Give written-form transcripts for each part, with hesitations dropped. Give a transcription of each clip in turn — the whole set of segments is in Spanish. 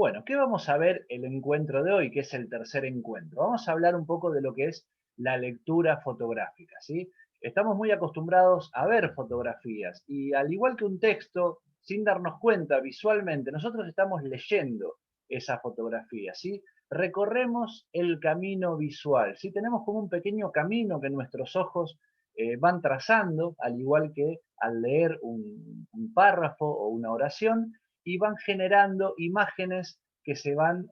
Bueno, ¿qué vamos a ver el encuentro de hoy, que es el tercer encuentro? Vamos a hablar un poco de lo que es la lectura fotográfica, ¿sí? Estamos muy acostumbrados a ver fotografías y al igual que un texto, sin darnos cuenta visualmente, nosotros estamos leyendo esa fotografía, ¿sí? Recorremos el camino visual, ¿sí? Tenemos como un pequeño camino que nuestros ojos van trazando, al igual que al leer un párrafo o una oración, y van generando imágenes que se van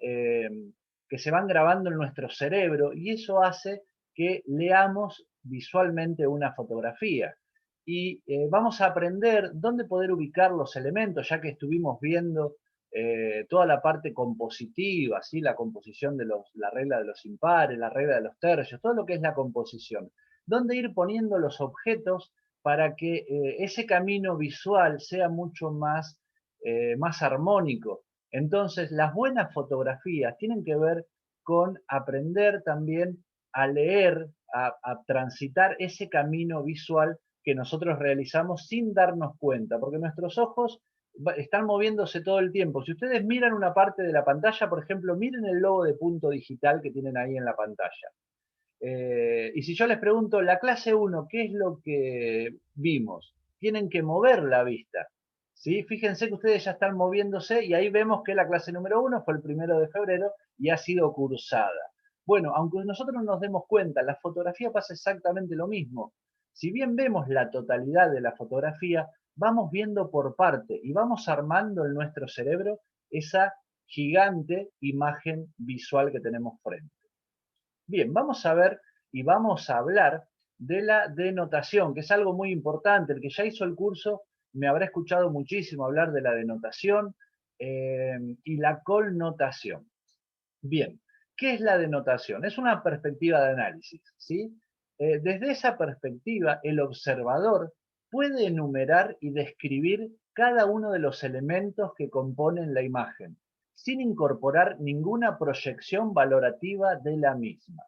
grabando en nuestro cerebro y eso hace que leamos visualmente una fotografía. Y vamos a aprender dónde poder ubicar los elementos, ya que estuvimos viendo toda la parte compositiva, ¿sí? La composición de la regla de los impares, la regla de los tercios, todo lo que es la composición. Dónde ir poniendo los objetos para que ese camino visual sea mucho más armónico. Entonces, las buenas fotografías tienen que ver con aprender también a leer, a transitar ese camino visual que nosotros realizamos sin darnos cuenta, porque nuestros ojos están moviéndose todo el tiempo. Si ustedes miran una parte de la pantalla, por ejemplo, miren el logo de Punto Digital que tienen ahí en la pantalla. Y si yo les pregunto, la clase uno, ¿qué es lo que vimos? Tienen que mover la vista. ¿Sí? Fíjense que ustedes ya están moviéndose y ahí vemos que la clase número uno fue el 1 de febrero y ha sido cursada. Bueno, aunque nosotros no nos demos cuenta, la fotografía pasa exactamente lo mismo. Si bien vemos la totalidad de la fotografía, vamos viendo por parte y vamos armando en nuestro cerebro esa gigante imagen visual que tenemos frente. Bien, vamos a ver y vamos a hablar de la denotación, que es algo muy importante. El que ya hizo el curso me habrá escuchado muchísimo hablar de la denotación y la connotación. Bien, ¿qué es la denotación? Es una perspectiva de análisis, ¿sí? Desde esa perspectiva, el observador puede enumerar y describir cada uno de los elementos que componen la imagen, sin incorporar ninguna proyección valorativa de la misma.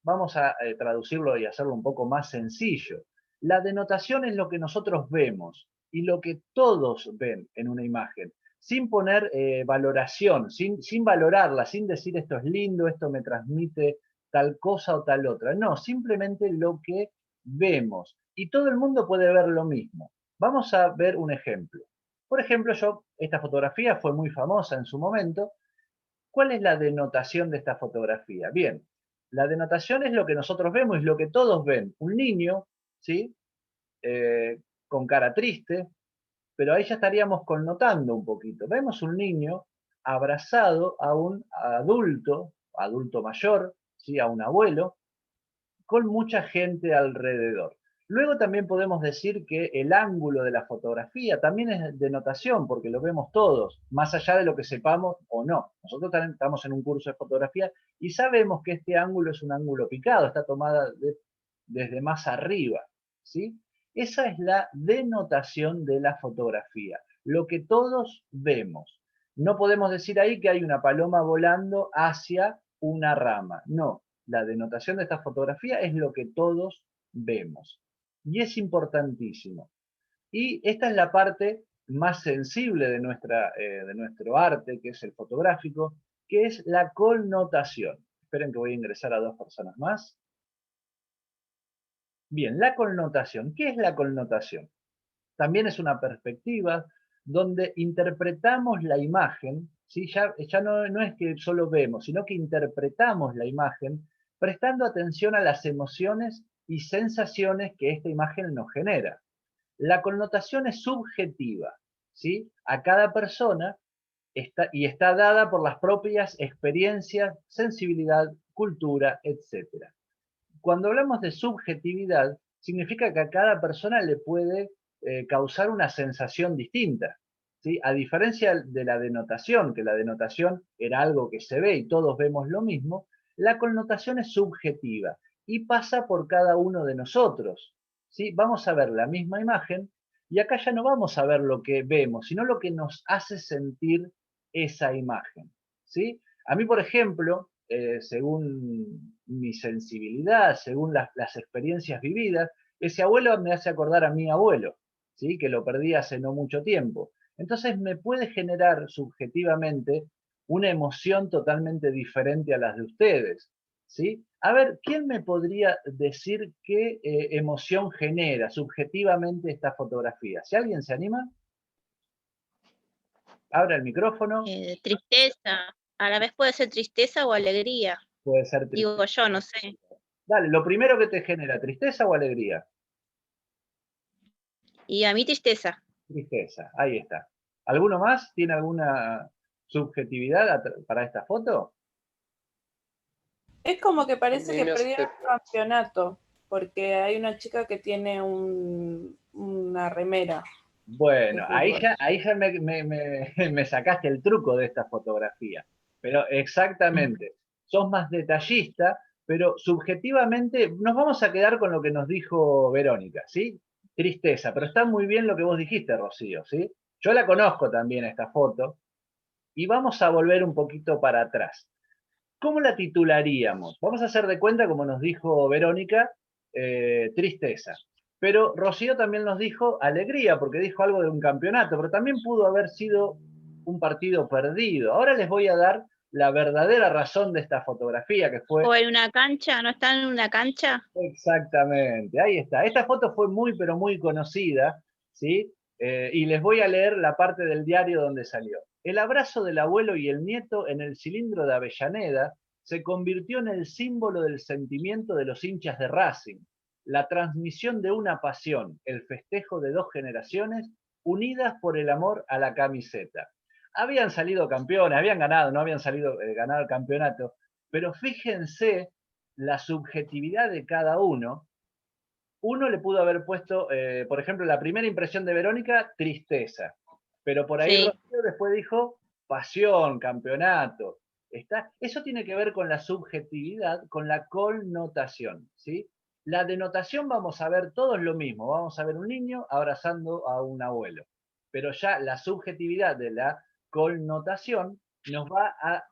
Vamos a traducirlo y hacerlo un poco más sencillo. La denotación es lo que nosotros vemos y lo que todos ven en una imagen, sin poner valoración, sin valorarla, sin decir esto es lindo, esto me transmite tal cosa o tal otra. No, simplemente lo que vemos. Y todo el mundo puede ver lo mismo. Vamos a ver un ejemplo. Por ejemplo, esta fotografía fue muy famosa en su momento. ¿Cuál es la denotación de esta fotografía? Bien, la denotación es lo que nosotros vemos, es lo que todos ven. Un niño, ¿sí? Con cara triste, pero ahí ya estaríamos connotando un poquito. Vemos un niño abrazado a un adulto, adulto mayor, ¿sí? A un abuelo, con mucha gente alrededor. Luego también podemos decir que el ángulo de la fotografía también es denotación, porque lo vemos todos, más allá de lo que sepamos o no. Nosotros también estamos en un curso de fotografía y sabemos que este ángulo es un ángulo picado, está tomada desde más arriba, ¿sí? Esa es la denotación de la fotografía, lo que todos vemos. No podemos decir ahí que hay una paloma volando hacia una rama, no, la denotación de esta fotografía es lo que todos vemos. Y es importantísimo. Y esta es la parte más sensible de nuestro arte, que es el fotográfico, que es la connotación. Esperen que voy a ingresar a 2 personas más. Bien, la connotación. ¿Qué es la connotación? También es una perspectiva donde interpretamos la imagen, ¿sí? Ya no es que solo vemos, sino que interpretamos la imagen prestando atención a las emociones y sensaciones que esta imagen nos genera. La connotación es subjetiva, ¿sí? A cada persona está dada por las propias experiencias, sensibilidad, cultura, etc. Cuando hablamos de subjetividad, significa que a cada persona le puede causar una sensación distinta. ¿Sí? A diferencia de la denotación, que la denotación era algo que se ve y todos vemos lo mismo, la connotación es subjetiva y pasa por cada uno de nosotros. ¿Sí? Vamos a ver la misma imagen y acá ya no vamos a ver lo que vemos, sino lo que nos hace sentir esa imagen. ¿Sí? A mí, por ejemplo, según mi sensibilidad, según las experiencias vividas, ese abuelo me hace acordar a mi abuelo, ¿sí? Que lo perdí hace no mucho tiempo. Entonces me puede generar subjetivamente una emoción totalmente diferente a las de ustedes, ¿sí? A ver, ¿quién me podría decir qué emoción genera subjetivamente esta fotografía? Si alguien se anima, abra el micrófono, Tristeza. A la vez puede ser tristeza o alegría. puede ser Digo tristeza. yo, no sé. Dale, lo primero que te genera, ¿tristeza o alegría? Y a mí tristeza. Tristeza, ahí está. ¿Alguno más tiene alguna subjetividad para esta foto? Es como que parece que Me hace- perdieron un campeonato, porque hay una chica que tiene una remera de Bueno, fútbol. ahí ya me sacaste el truco de esta fotografía. Pero exactamente, sos más detallista, pero subjetivamente nos vamos a quedar con lo que nos dijo Verónica, ¿sí? Tristeza, pero está muy bien lo que vos dijiste, Rocío, ¿sí? Yo la conozco también esta foto y vamos a volver un poquito para atrás. ¿Cómo la titularíamos? Vamos a hacer de cuenta, como nos dijo Verónica, tristeza. Pero Rocío también nos dijo alegría, porque dijo algo de un campeonato, pero también pudo haber sido un partido perdido. Ahora les voy a dar la verdadera razón de esta fotografía, que fue O en una cancha, ¿no están en una cancha? exactamente, ahí está. Esta foto fue muy, pero muy conocida, ¿sí? Y les voy a leer la parte del diario donde salió. El abrazo del abuelo y el nieto en el cilindro de Avellaneda se convirtió en el símbolo del sentimiento de los hinchas de Racing, la transmisión de una pasión, el festejo de dos generaciones unidas por el amor a la camiseta. Habían salido campeones, habían ganado, no habían salido ganado el campeonato, pero fíjense la subjetividad de cada uno. Uno le pudo haber puesto, por ejemplo, la primera impresión de Verónica, tristeza. Pero por ahí Sí. Rocío después dijo pasión, campeonato. Eso tiene que ver con la subjetividad, con la connotación, ¿sí? La denotación vamos a ver todos lo mismo. Vamos a ver un niño abrazando a un abuelo. Pero ya la subjetividad de la connotación nos va a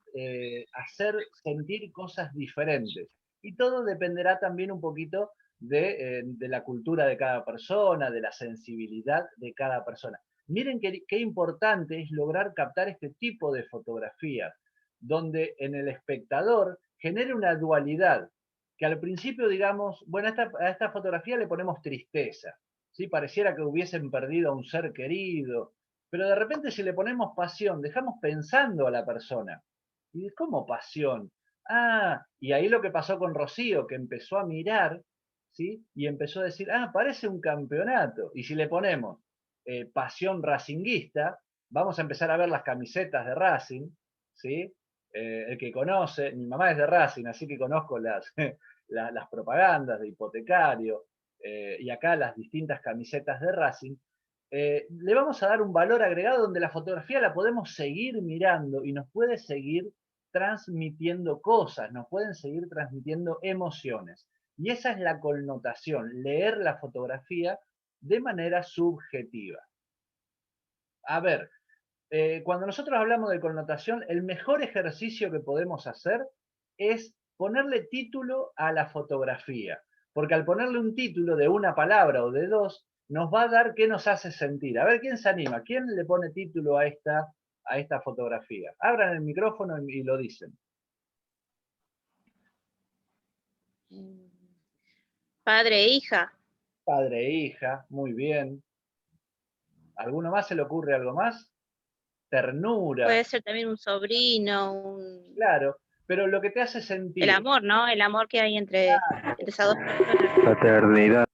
hacer sentir cosas diferentes. Y todo dependerá también un poquito de la cultura de cada persona, de la sensibilidad de cada persona. Miren qué importante es lograr captar este tipo de fotografías, donde en el espectador genere una dualidad, que al principio digamos, bueno, a esta fotografía le ponemos tristeza, ¿sí? Pareciera que hubiesen perdido a un ser querido, pero de repente si le ponemos pasión, dejamos pensando a la persona. ¿Y cómo pasión? Ah, y ahí lo que pasó con Rocío, que empezó a mirar, ¿sí? Y empezó a decir, ah, parece un campeonato. Y si le ponemos pasión racinguista, vamos a empezar a ver las camisetas de Racing, ¿sí? El que conoce, mi mamá es de Racing, así que conozco las propagandas de hipotecario y acá las distintas camisetas de Racing. Le vamos a dar un valor agregado donde la fotografía la podemos seguir mirando y nos puede seguir transmitiendo cosas, nos pueden seguir transmitiendo emociones. Y esa es la connotación, leer la fotografía de manera subjetiva. A ver, cuando nosotros hablamos de connotación, el mejor ejercicio que podemos hacer es ponerle título a la fotografía, porque al ponerle un título de una palabra o de dos, nos va a dar qué nos hace sentir. A ver, ¿quién se anima? ¿Quién le pone título a esta fotografía? Abran el micrófono y lo dicen. Padre e hija. Padre e hija, muy bien. ¿Alguno más se le ocurre algo más? Ternura, Puede ser también un sobrino, claro, pero lo que te hace el sentir amor, ¿no? El amor que hay entre esas dos personas. Paternidad.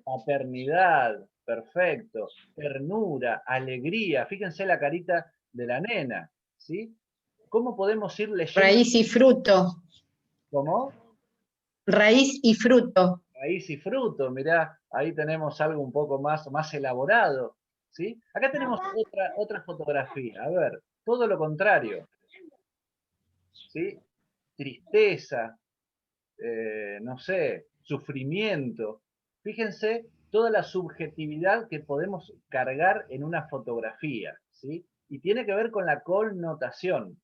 paternidad, perfecto, ternura, alegría, fíjense la carita de la nena, ¿sí? ¿Cómo podemos ir leyendo? Raíz y fruto. ¿Cómo? Raíz y fruto. Raíz y fruto, mirá, ahí tenemos algo un poco más elaborado, ¿sí? Acá tenemos otra fotografía, a ver, todo lo contrario, ¿sí? Tristeza, no sé, sufrimiento. Fíjense toda la subjetividad que podemos cargar en una fotografía, ¿sí? Y tiene que ver con la connotación.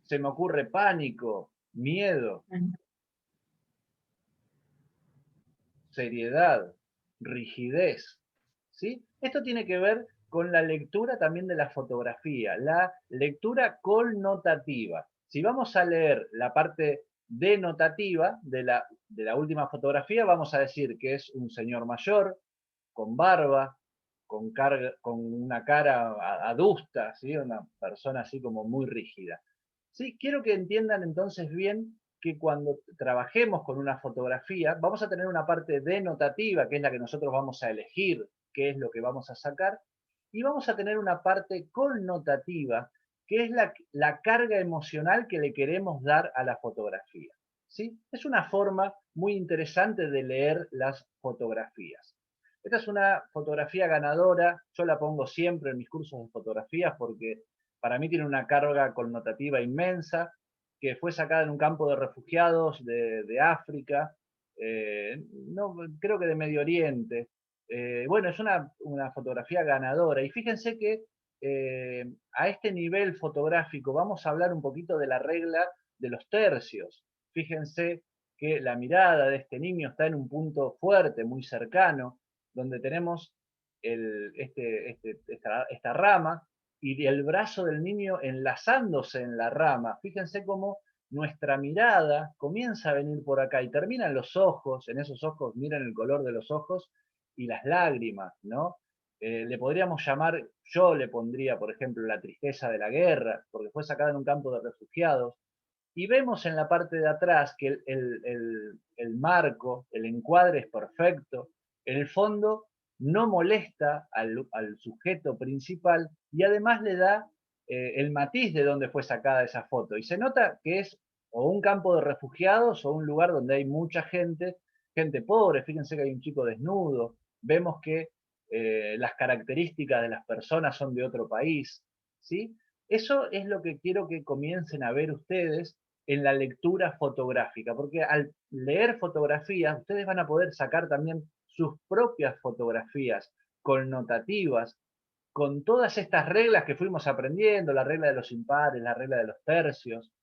Se me ocurre pánico, miedo, seriedad, rigidez, ¿sí? Esto tiene que ver con la lectura también de la fotografía, la lectura connotativa. Si vamos a leer la parte denotativa de la última fotografía, vamos a decir que es un señor mayor, con barba, con una cara adusta, ¿sí? Una persona así como muy rígida. ¿Sí? Quiero que entiendan entonces bien que cuando trabajemos con una fotografía, vamos a tener una parte denotativa, que es la que nosotros vamos a elegir qué es lo que vamos a sacar, y vamos a tener una parte connotativa, que es la carga emocional que le queremos dar a la fotografía. ¿Sí? Es una forma muy interesante de leer las fotografías. Esta es una fotografía ganadora, yo la pongo siempre en mis cursos de fotografías porque para mí tiene una carga connotativa inmensa, que fue sacada en un campo de refugiados de África, no, creo que de Medio Oriente. Bueno, es una fotografía ganadora. Y fíjense que a este nivel fotográfico vamos a hablar un poquito de la regla de los tercios. Fíjense que la mirada de este niño está en un punto fuerte, muy cercano, donde tenemos esta rama y el brazo del niño enlazándose en la rama. Fíjense cómo nuestra mirada comienza a venir por acá y terminan los ojos, en esos ojos, miren el color de los ojos y las lágrimas, ¿no? Le podríamos llamar, yo le pondría, por ejemplo, la tristeza de la guerra, porque fue sacada en un campo de refugiados, y vemos en la parte de atrás que el marco, el encuadre es perfecto, el fondo no molesta al sujeto principal y además le da el matiz de dónde fue sacada esa foto. Y se nota que es o un campo de refugiados o un lugar donde hay mucha gente, gente pobre, fíjense que hay un chico desnudo, vemos que las características de las personas son de otro país, ¿sí? Eso es lo que quiero que comiencen a ver ustedes en la lectura fotográfica, porque al leer fotografías, ustedes van a poder sacar también sus propias fotografías connotativas, con todas estas reglas que fuimos aprendiendo, la regla de los impares, la regla de los tercios,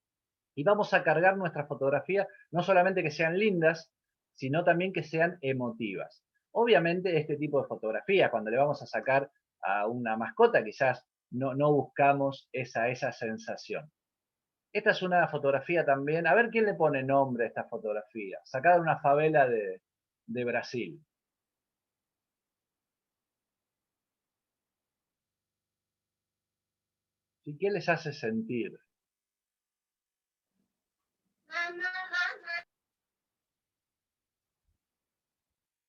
y vamos a cargar nuestras fotografías, no solamente que sean lindas, sino también que sean emotivas. Obviamente este tipo de fotografía, cuando le vamos a sacar a una mascota, quizás no buscamos esa sensación. Esta es una fotografía también, a ver quién le pone nombre a esta fotografía, sacada de una favela de Brasil. ¿Y qué les hace sentir?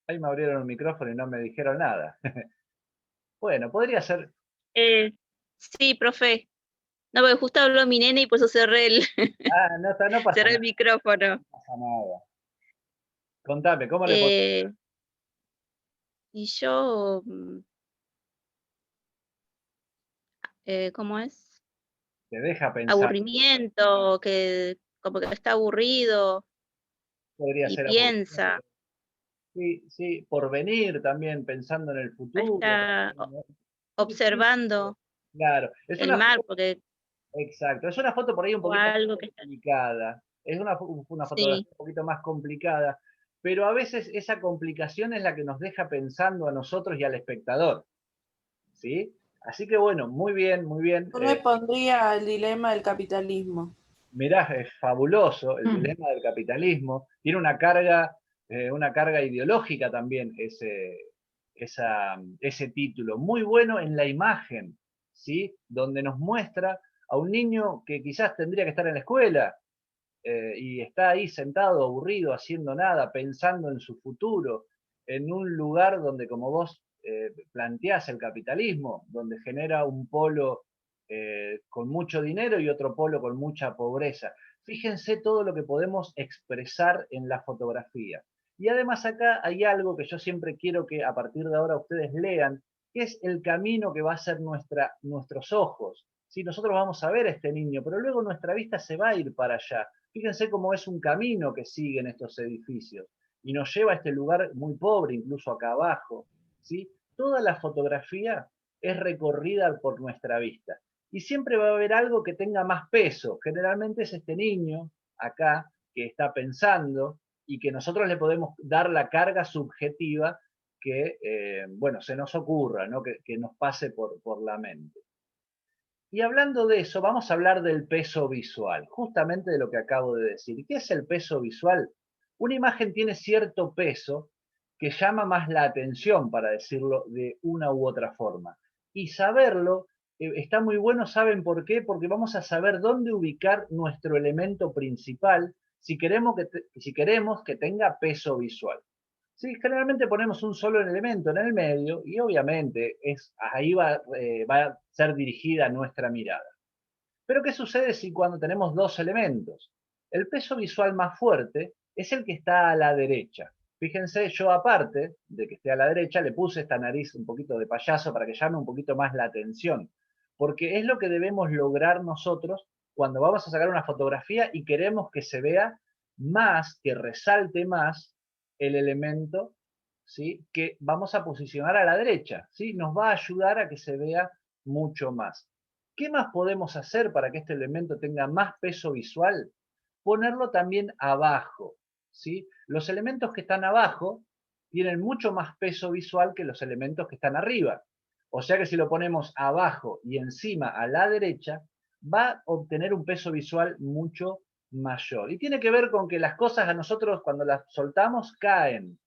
Ahí me abrieron el micrófono y no me dijeron nada. Bueno, podría ser... Sí, profe. No, porque justo habló mi nene y por eso cerré Ah, no pasa cerré el nada, micrófono. no pasa nada. Contame, ¿cómo le pones? Y yo, ¿cómo es? Te deja pensar. Aburrimiento, que como que está aburrido Podría y ser piensa. sí, sí, por venir también, pensando en el futuro. Está Sí, sí, observando claro. Es el una mar, foto, porque exacto, es una foto por ahí un o poquito más algo que está. complicada. Es una Sí, fotografía un poquito más complicada, pero a veces esa complicación es la que nos deja pensando a nosotros y al espectador, ¿sí? Así que bueno, muy bien, muy bien. Yo le pondría el dilema del capitalismo. Mirá, es fabuloso el dilema del capitalismo. Tiene una carga ideológica también ese título. Muy bueno en la imagen, ¿sí? Donde nos muestra a un niño que quizás tendría que estar en la escuela y está ahí sentado, aburrido, haciendo nada, pensando en su futuro, en un lugar donde, como vos planteás el capitalismo, donde genera un polo con mucho dinero y otro polo con mucha pobreza. Fíjense todo lo que podemos expresar en la fotografía. Y además acá hay algo que yo siempre quiero que a partir de ahora ustedes lean, que es el camino que va a ser nuestros ojos. Si nosotros vamos a ver a este niño, pero luego nuestra vista se va a ir para allá. Fíjense cómo es un camino que siguen estos edificios y nos lleva a este lugar muy pobre, incluso acá abajo. ¿Sí? Toda la fotografía es recorrida por nuestra vista. Y siempre va a haber algo que tenga más peso. Generalmente es este niño acá que está pensando y que nosotros le podemos dar la carga subjetiva que, bueno, se nos ocurra, ¿no? Que nos pase por la mente. Y hablando de eso, vamos a hablar del peso visual, justamente de lo que acabo de decir. ¿Qué es el peso visual? Una imagen tiene cierto peso que llama más la atención, para decirlo de una u otra forma. Y saberlo está muy bueno, ¿saben por qué? Porque vamos a saber dónde ubicar nuestro elemento principal si queremos que tenga peso visual. Sí, generalmente ponemos un solo elemento en el medio y obviamente ahí va a ser dirigida nuestra mirada. Pero ¿qué sucede si cuando tenemos dos elementos? El peso visual más fuerte es el que está a la derecha. Fíjense, yo aparte de que esté a la derecha, le puse esta nariz un poquito de payaso para que llame un poquito más la atención. Porque es lo que debemos lograr nosotros cuando vamos a sacar una fotografía y queremos que se vea más, que resalte más el elemento, ¿sí?, que vamos a posicionar a la derecha, ¿sí? Nos va a ayudar a que se vea mucho más. ¿Qué más podemos hacer para que este elemento tenga más peso visual? Ponerlo también abajo, ¿sí? Los elementos que están abajo tienen mucho más peso visual que los elementos que están arriba. O sea que si lo ponemos abajo y encima a la derecha, va a obtener un peso visual mucho mayor. Y tiene que ver con que las cosas a nosotros cuando las soltamos caen.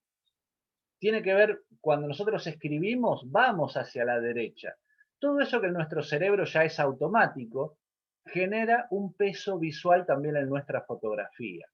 Tiene que ver cuando nosotros escribimos, vamos hacia la derecha. Todo eso que en nuestro cerebro ya es automático, genera un peso visual también en nuestra fotografía.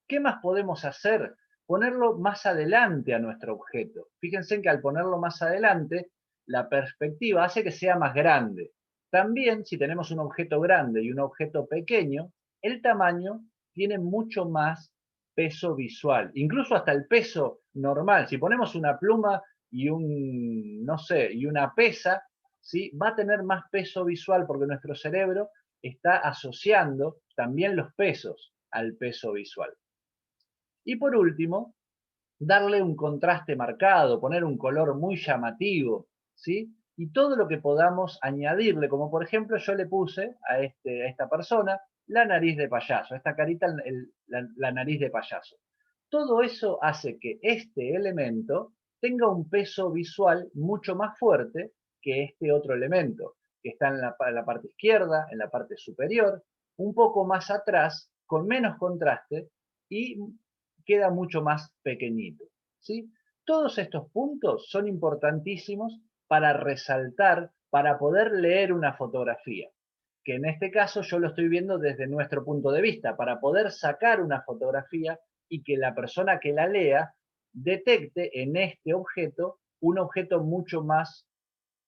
¿Qué más podemos hacer? Ponerlo más adelante a nuestro objeto. Fíjense que al ponerlo más adelante, la perspectiva hace que sea más grande. También, si tenemos un objeto grande y un objeto pequeño, el tamaño tiene mucho más peso visual. Incluso hasta el peso normal. Si ponemos una pluma y no sé, y una pesa, ¿sí?, va a tener más peso visual porque nuestro cerebro está asociando también los pesos al peso visual. Y por último, darle un contraste marcado, poner un color muy llamativo, ¿sí? Y todo lo que podamos añadirle, como por ejemplo yo le puse a esta persona la nariz de payaso, esta carita, la nariz de payaso. Todo eso hace que este elemento tenga un peso visual mucho más fuerte que este otro elemento, que está en la parte izquierda, en la parte superior, un poco más atrás, con menos contraste y queda mucho más pequeñito, ¿sí? Todos estos puntos son importantísimos para resaltar, para poder leer una fotografía, que en este caso yo lo estoy viendo desde nuestro punto de vista, para poder sacar una fotografía y que la persona que la lea detecte en este objeto un objeto mucho más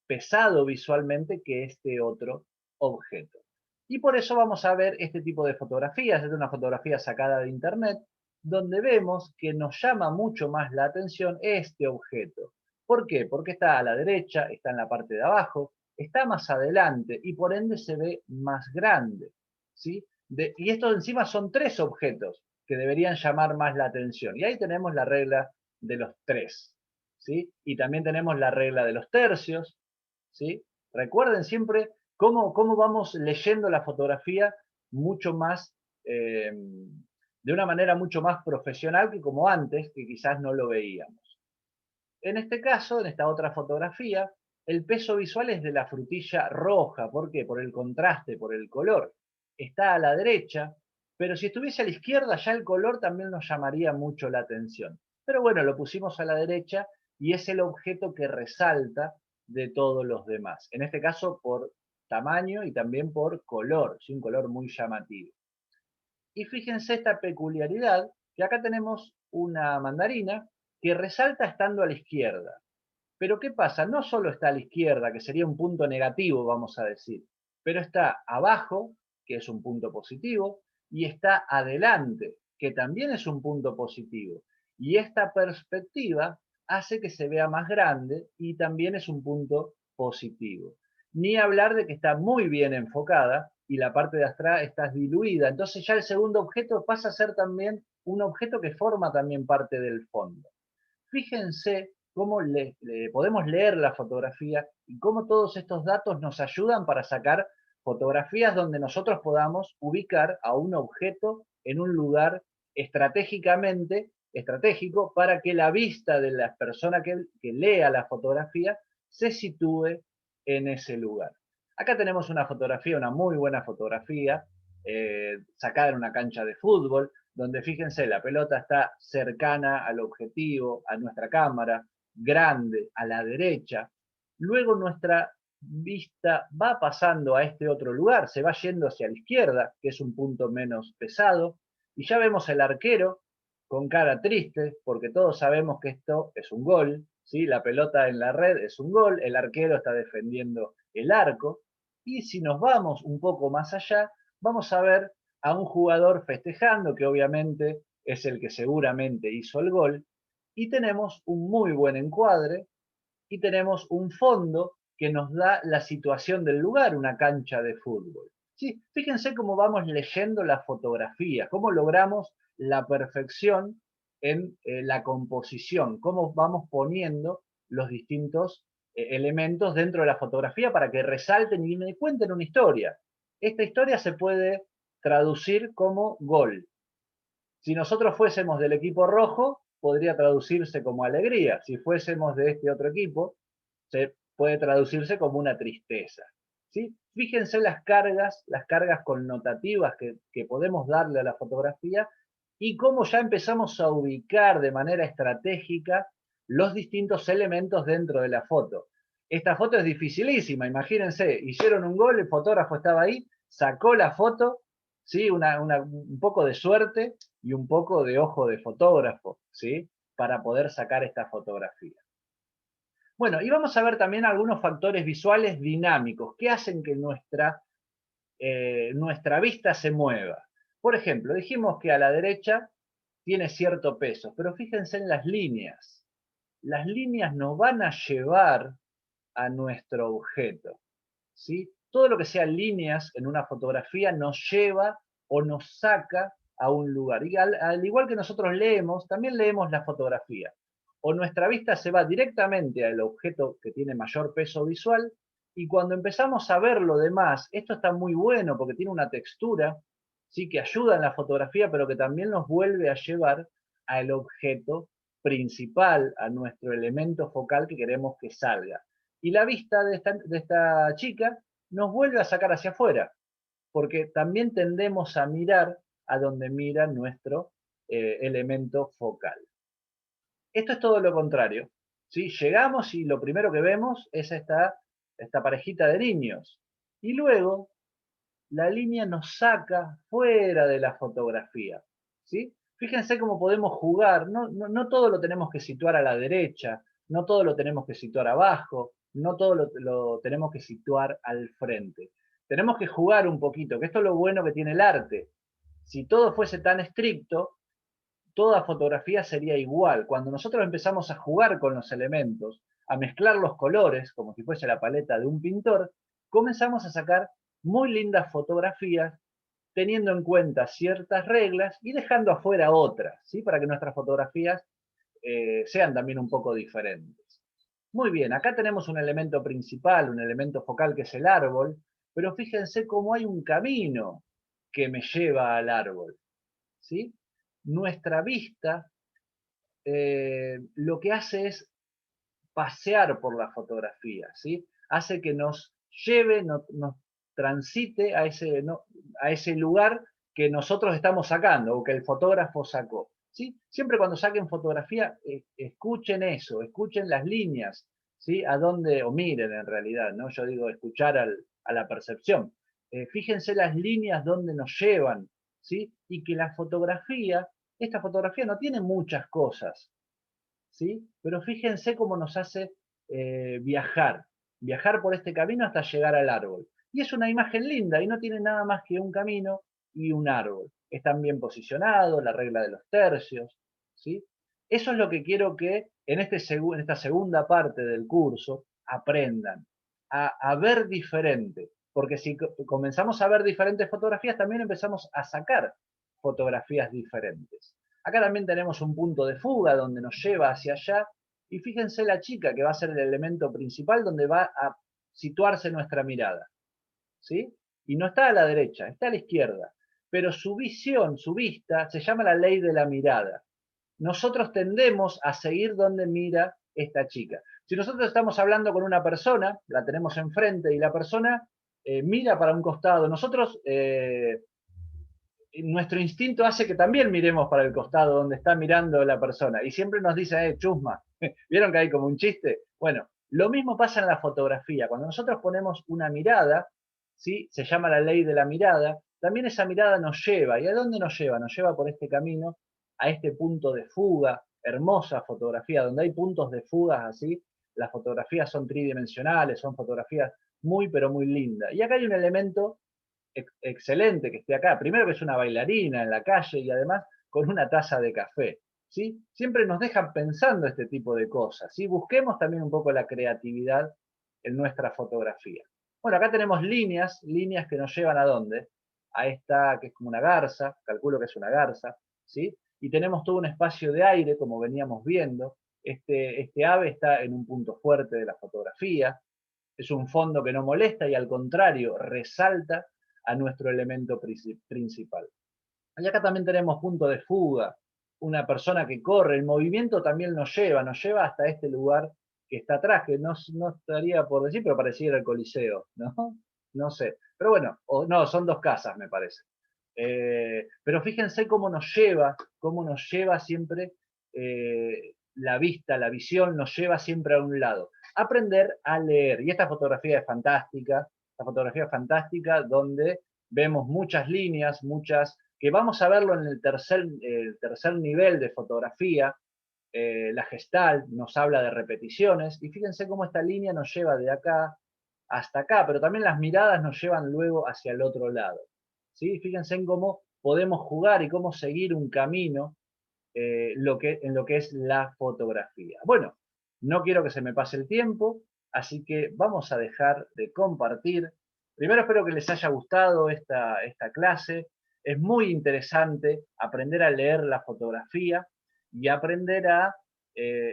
pesado visualmente que este otro objeto. Y por eso vamos a ver este tipo de fotografías. Es una fotografía sacada de internet, donde vemos que nos llama mucho más la atención este objeto. ¿Por qué? Porque está a la derecha, está en la parte de abajo, está más adelante y por ende se ve más grande, ¿sí? Y estos encima son tres objetos que deberían llamar más la atención. Y ahí tenemos la regla de los tres, ¿sí? Y también tenemos la regla de los tercios, ¿sí? Recuerden siempre cómo vamos leyendo la fotografía mucho más, de una manera mucho más profesional que como antes, que quizás no lo veíamos. En este caso, en esta otra fotografía, el peso visual es de la frutilla roja. ¿Por qué? Por el contraste, por el color. Está a la derecha, pero si estuviese a la izquierda ya el color también nos llamaría mucho la atención. Pero bueno, lo pusimos a la derecha y es el objeto que resalta de todos los demás. En este caso por tamaño y también por color, ¿sí? Un color muy llamativo. Y fíjense esta peculiaridad, que acá tenemos una mandarina que resalta estando a la izquierda. Pero ¿qué pasa? No solo está a la izquierda, que sería un punto negativo, vamos a decir, pero está abajo, que es un punto positivo, y está adelante, que también es un punto positivo. Y esta perspectiva hace que se vea más grande y también es un punto positivo. Ni hablar de que está muy bien enfocada y la parte de atrás está diluida. Entonces ya el segundo objeto pasa a ser también un objeto que forma también parte del fondo. Fíjense cómo podemos leer la fotografía y cómo todos estos datos nos ayudan para sacar fotografías donde nosotros podamos ubicar a un objeto en un lugar estratégicamente estratégico para que la vista de la persona que lea la fotografía se sitúe en ese lugar. Acá tenemos una fotografía, una muy buena fotografía, sacada en una cancha de fútbol, donde fíjense, la pelota está cercana al objetivo, a nuestra cámara, grande, a la derecha. Luego nuestra vista va pasando a este otro lugar, se va yendo hacia la izquierda, que es un punto menos pesado, y ya vemos el arquero con cara triste, porque todos sabemos que esto es un gol, ¿sí? La pelota en la red es un gol, el arquero está defendiendo el arco, y si nos vamos un poco más allá, vamos a ver a un jugador festejando, que obviamente es el que seguramente hizo el gol, y tenemos un muy buen encuadre, y tenemos un fondo que nos da la situación del lugar, una cancha de fútbol. ¿Sí? Fíjense cómo vamos leyendo la fotografía, cómo logramos la perfección en la composición, cómo vamos poniendo los distintos elementos dentro de la fotografía para que resalten y me cuenten una historia. Esta historia se puede traducir como gol. Si nosotros fuésemos del equipo rojo, podría traducirse como alegría. Si fuésemos de este otro equipo, se puede traducirse como una tristeza. ¿Sí? Fíjense las cargas connotativas que podemos darle a la fotografía y cómo ya empezamos a ubicar de manera estratégica los distintos elementos dentro de la foto. Esta foto es dificilísima, imagínense, hicieron un gol, el fotógrafo estaba ahí, sacó la foto, ¿sí? Un poco de suerte y un poco de ojo de fotógrafo, ¿sí? Para poder sacar esta fotografía. Bueno, y vamos a ver también algunos factores visuales dinámicos que hacen que nuestra vista se mueva. Por ejemplo, dijimos que a la derecha tiene cierto peso, pero fíjense en las líneas. Las líneas nos van a llevar a nuestro objeto, ¿sí? Todo lo que sea líneas en una fotografía nos lleva o nos saca a un lugar. Y al igual que nosotros leemos, también leemos la fotografía. O nuestra vista se va directamente al objeto que tiene mayor peso visual, y cuando empezamos a ver lo demás, esto está muy bueno porque tiene una textura, ¿sí? Que ayuda en la fotografía, pero que también nos vuelve a llevar al objeto principal, a nuestro elemento focal que queremos que salga. Y la vista de esta chica nos vuelve a sacar hacia afuera, porque también tendemos a mirar a donde mira nuestro elemento focal. Esto es todo lo contrario, ¿sí? Llegamos y lo primero que vemos es esta parejita de niños. Y luego la línea nos saca fuera de la fotografía, ¿sí? Fíjense cómo podemos jugar, no todo lo tenemos que situar a la derecha, no todo lo tenemos que situar abajo, no todo lo tenemos que situar al frente. Tenemos que jugar un poquito, que esto es lo bueno que tiene el arte. Si todo fuese tan estricto, toda fotografía sería igual. Cuando nosotros empezamos a jugar con los elementos, a mezclar los colores, como si fuese la paleta de un pintor, comenzamos a sacar muy lindas fotografías teniendo en cuenta ciertas reglas y dejando afuera otras, ¿sí? Para que nuestras fotografías sean también un poco diferentes. Muy bien, acá tenemos un elemento principal, un elemento focal que es el árbol, pero fíjense cómo hay un camino que me lleva al árbol, ¿sí? Nuestra vista lo que hace es pasear por la fotografía, ¿sí? Hace que nos lleve, nos transite a ese lugar que nosotros estamos sacando o que el fotógrafo sacó, ¿sí? Siempre cuando saquen fotografía, escuchen eso, escuchen las líneas, ¿sí? A dónde, o miren en realidad, ¿no? Yo digo escuchar a la percepción. Fíjense las líneas donde nos llevan, ¿sí? Y que esta fotografía no tiene muchas cosas, ¿sí? Pero fíjense cómo nos hace viajar por este camino hasta llegar al árbol. Y es una imagen linda y no tiene nada más que un camino y un árbol. Están bien posicionados, la regla de los tercios, ¿sí? Eso es lo que quiero que en esta segunda parte del curso aprendan, a ver diferente. Porque si comenzamos a ver diferentes fotografías, también empezamos a sacar fotografías diferentes. Acá también tenemos un punto de fuga donde nos lleva hacia allá. Y fíjense la chica que va a ser el elemento principal donde va a situarse nuestra mirada, ¿sí? Y no está a la derecha, está a la izquierda. Pero su visión, su vista, se llama la ley de la mirada. nosotros tendemos a seguir donde mira esta chica. Si nosotros estamos hablando con una persona, la tenemos enfrente y la persona mira para un costado, nosotros, nuestro instinto hace que también miremos para el costado donde está mirando la persona y siempre nos dice, chusma, ¿vieron que hay como un chiste? Bueno, lo mismo pasa en la fotografía. Cuando nosotros ponemos una mirada, ¿sí? Se llama la ley de la mirada, también esa mirada nos lleva. ¿Y a dónde nos lleva? Nos lleva por este camino a este punto de fuga, hermosa fotografía, donde hay puntos de fugas así. Las fotografías son tridimensionales, son fotografías muy, pero muy lindas. Y acá hay un elemento excelente que esté acá. Primero que es una bailarina en la calle y además con una taza de café. ¿Sí? Siempre nos dejan pensando este tipo de cosas. ¿Sí? Busquemos también un poco la creatividad en nuestra fotografía. Bueno, acá tenemos líneas que nos llevan ¿a dónde? A esta que es como una garza, calculo que es una garza, ¿sí? Y tenemos todo un espacio de aire, como veníamos viendo. Este ave está en un punto fuerte de la fotografía. Es un fondo que no molesta y al contrario resalta a nuestro elemento principal. Y acá también tenemos punto de fuga, una persona que corre, el movimiento también nos lleva hasta este lugar que está atrás, que no estaría por decir, pero pareciera el Coliseo, ¿no? No sé. Pero bueno, no, son dos casas, me parece. Pero fíjense cómo nos lleva siempre la vista, la visión, nos lleva siempre a un lado. Aprender a leer. Y esta fotografía es fantástica, donde vemos muchas líneas, que vamos a verlo en el tercer nivel de fotografía. La Gestalt nos habla de repeticiones, y fíjense cómo esta línea nos lleva de acá hasta acá, pero también las miradas nos llevan luego hacia el otro lado. ¿Sí? Fíjense en cómo podemos jugar y cómo seguir un camino en lo que es la fotografía. Bueno, no quiero que se me pase el tiempo, así que vamos a dejar de compartir. Primero espero que les haya gustado esta clase. Es muy interesante aprender a leer la fotografía y aprender a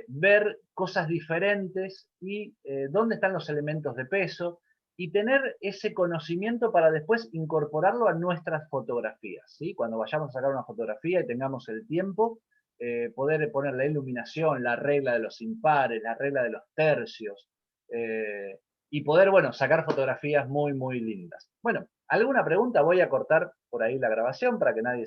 ver cosas diferentes y dónde están los elementos de peso y tener ese conocimiento para después incorporarlo a nuestras fotografías, ¿sí? Cuando vayamos a sacar una fotografía y tengamos el tiempo, poder poner la iluminación, la regla de los impares, la regla de los tercios, y poder, bueno, sacar fotografías muy, muy lindas. Bueno, ¿alguna pregunta? Voy a cortar por ahí la grabación para que nadie